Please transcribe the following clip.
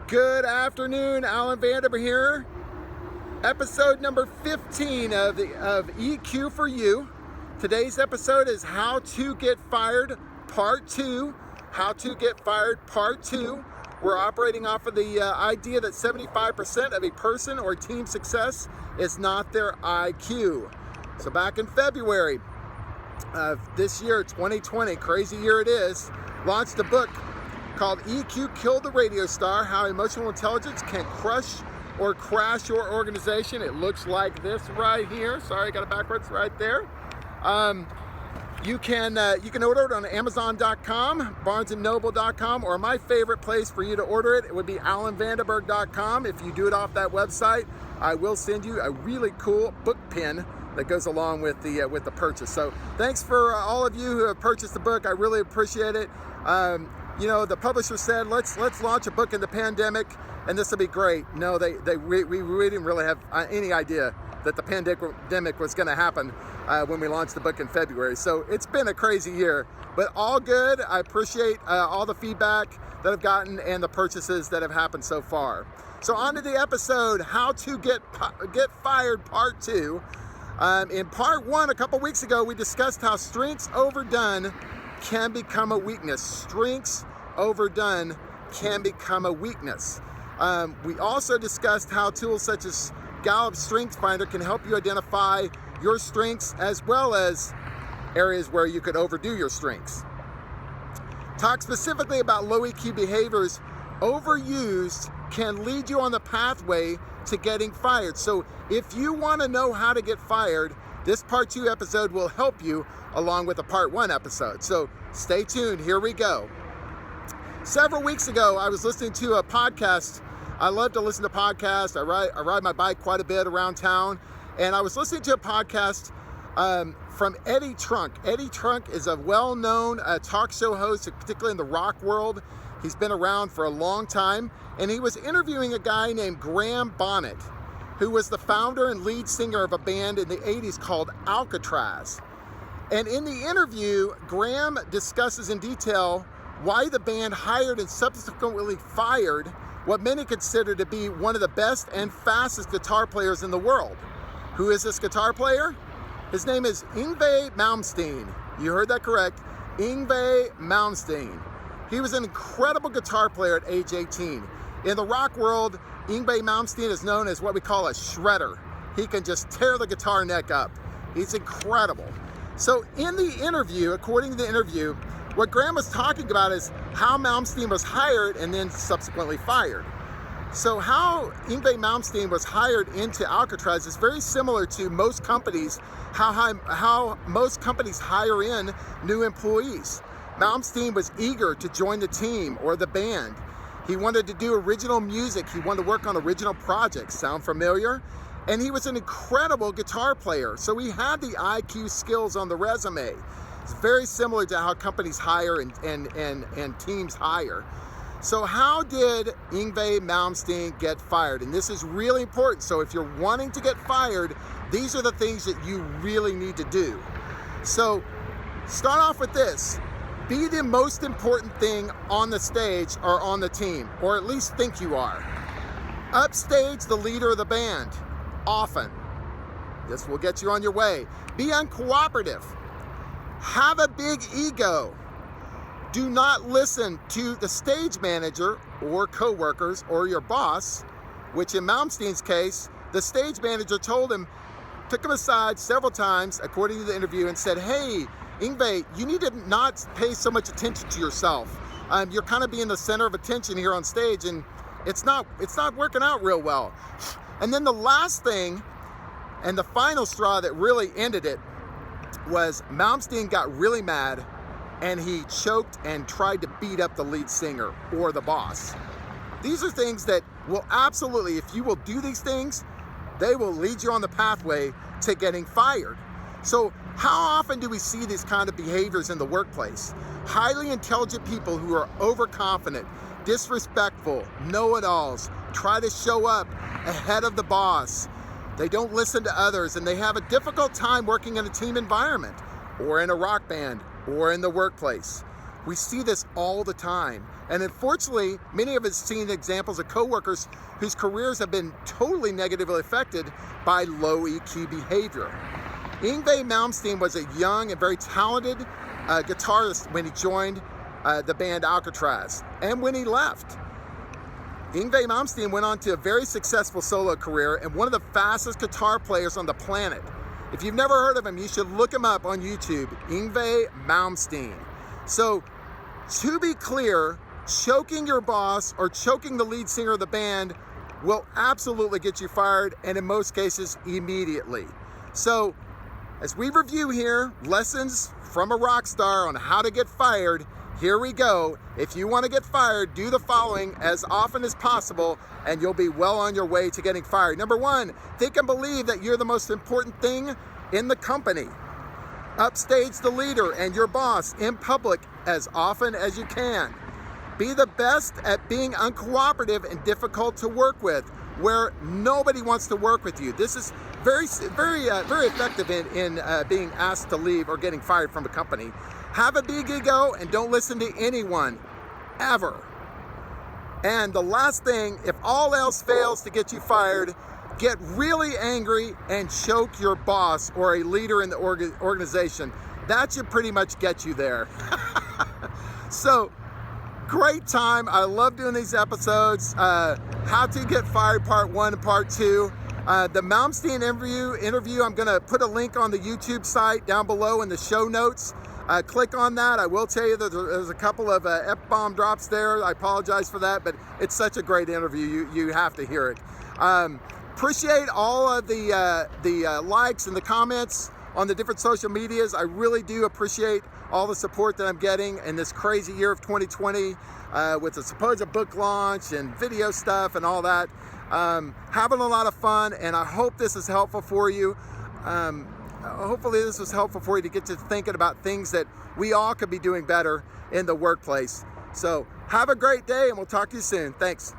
Good afternoon, Alan Vanderber here. Episode number 15 of EQ for You. Today's episode is How to Get Fired Part 2. How to Get Fired Part 2. We're operating off of the idea that 75% of a person or team success is not their IQ. So back in February of this year, 2020, crazy year it is, launched a book called EQ Kill the Radio Star, How Emotional Intelligence Can Crush or Crash Your Organization. It looks like this right here. Sorry, I got it backwards right there. You can order it on Amazon.com, BarnesandNoble.com, or my favorite place for you to order it would be AlanVanderberg.com. If you do it off that website, I will send you a really cool book pin that goes along with the purchase. So thanks for all of you who have purchased the book. I really appreciate it. You know, the publisher said, let's launch a book in the pandemic, and this will be great. No, we didn't really have any idea that the pandemic was going to happen when we launched the book in February. So it's been a crazy year, but all good. I appreciate all the feedback that I've gotten and the purchases that have happened so far. So on to the episode, How to Get Fired Part 2. In Part 1, a couple weeks ago, we discussed how strengths overdone can become a weakness. Strengths overdone can become a weakness. We also discussed how tools such as Gallup Strength Finder can help you identify your strengths as well as areas where you could overdo your strengths. Talk specifically about low EQ behaviors overused can lead you on the pathway to getting fired. So if you want to know how to get fired, this Part 2 episode will help you along with the Part 1 episode. So stay tuned, here we go. Several weeks ago, I was listening to a podcast. I love to listen to podcasts. I ride my bike quite a bit around town. And I was listening to a podcast from Eddie Trunk. Eddie Trunk is a well-known talk show host, particularly in the rock world. He's been around for a long time. And he was interviewing a guy named Graham Bonnet, who was the founder and lead singer of a band in the 80s called Alcatraz. And in the interview, Graham discusses in detail why the band hired and subsequently fired what many consider to be one of the best and fastest guitar players in the world. Who is this guitar player? His name is Yngwie Malmsteen. You heard that correct, Yngwie Malmsteen. He was an incredible guitar player at age 18. In the rock world, Yngwie Malmsteen is known as what we call a shredder. He can just tear the guitar neck up. He's incredible. So in the interview, according to the interview, what Graham was talking about is how Malmsteen was hired and then subsequently fired. So how Yngwie Malmsteen was hired into Alcatraz is very similar to most companies, how most companies hire in new employees. Malmsteen was eager to join the team or the band. He wanted to do original music. He wanted to work on original projects. Sound familiar? And he was an incredible guitar player. So he had the IQ skills on the resume. It's very similar to how companies hire and teams hire. So how did Yngwie Malmsteen get fired? And this is really important. So if you're wanting to get fired, these are the things that you really need to do. So start off with this. Be the most important thing on the stage or on the team, or at least think you are. Upstage the leader of the band, often. This will get you on your way. Be uncooperative. Have a big ego. Do not listen to the stage manager or coworkers or your boss, which in Malmsteen's case, the stage manager took him aside several times, according to the interview, and said, hey, Yngwie, you need to not pay so much attention to yourself. You're kind of being the center of attention here on stage, and it's not working out real well. And then the last thing, and the final straw that really ended it, was Malmsteen got really mad, and he choked and tried to beat up the lead singer or the boss. These are things that will absolutely, if you will do these things, they will lead you on the pathway to getting fired. So how often do we see these kind of behaviors in the workplace? Highly intelligent people who are overconfident, disrespectful, know-it-alls, try to show up ahead of the boss. They don't listen to others, and they have a difficult time working in a team environment or in a rock band or in the workplace. We see this all the time. And unfortunately, many of us have seen examples of coworkers whose careers have been totally negatively affected by low EQ behavior. Yngwie Malmsteen was a young and very talented guitarist when he joined the band Alcatrazz, and when he left. Yngwie Malmsteen went on to a very successful solo career and one of the fastest guitar players on the planet. If you've never heard of him, you should look him up on YouTube, Yngwie Malmsteen. So, to be clear, choking your boss or choking the lead singer of the band will absolutely get you fired, and in most cases, immediately. So, as we review here, lessons from a rock star on how to get fired, here we go. If you want to get fired, do the following as often as possible, and you'll be well on your way to getting fired. Number one, think and believe that you're the most important thing in the company. Upstage the leader and your boss in public as often as you can. Be the best at being uncooperative and difficult to work with, where nobody wants to work with you. This is very effective in being asked to leave or getting fired from a company. Have a big ego and don't listen to anyone, ever. And the last thing, if all else fails to get you fired, get really angry and choke your boss or a leader in the organization. That should pretty much get you there. So, great time. I love doing these episodes. How to Get Fired Part 1 and Part 2. The Malmsteen interview, I'm going to put a link on the YouTube site down below in the show notes. Click on that. I will tell you that there's a couple of F-bomb drops there. I apologize for that, but it's such a great interview. You have to hear it. Appreciate all of the likes and the comments on the different social medias. I really do appreciate all the support that I'm getting in this crazy year of 2020 with the supposed book launch and video stuff and all that. Having a lot of fun, and I hope this is helpful for you. Hopefully this was helpful for you to get to thinking about things that we all could be doing better in the workplace. So have a great day, and we'll talk to you soon. Thanks.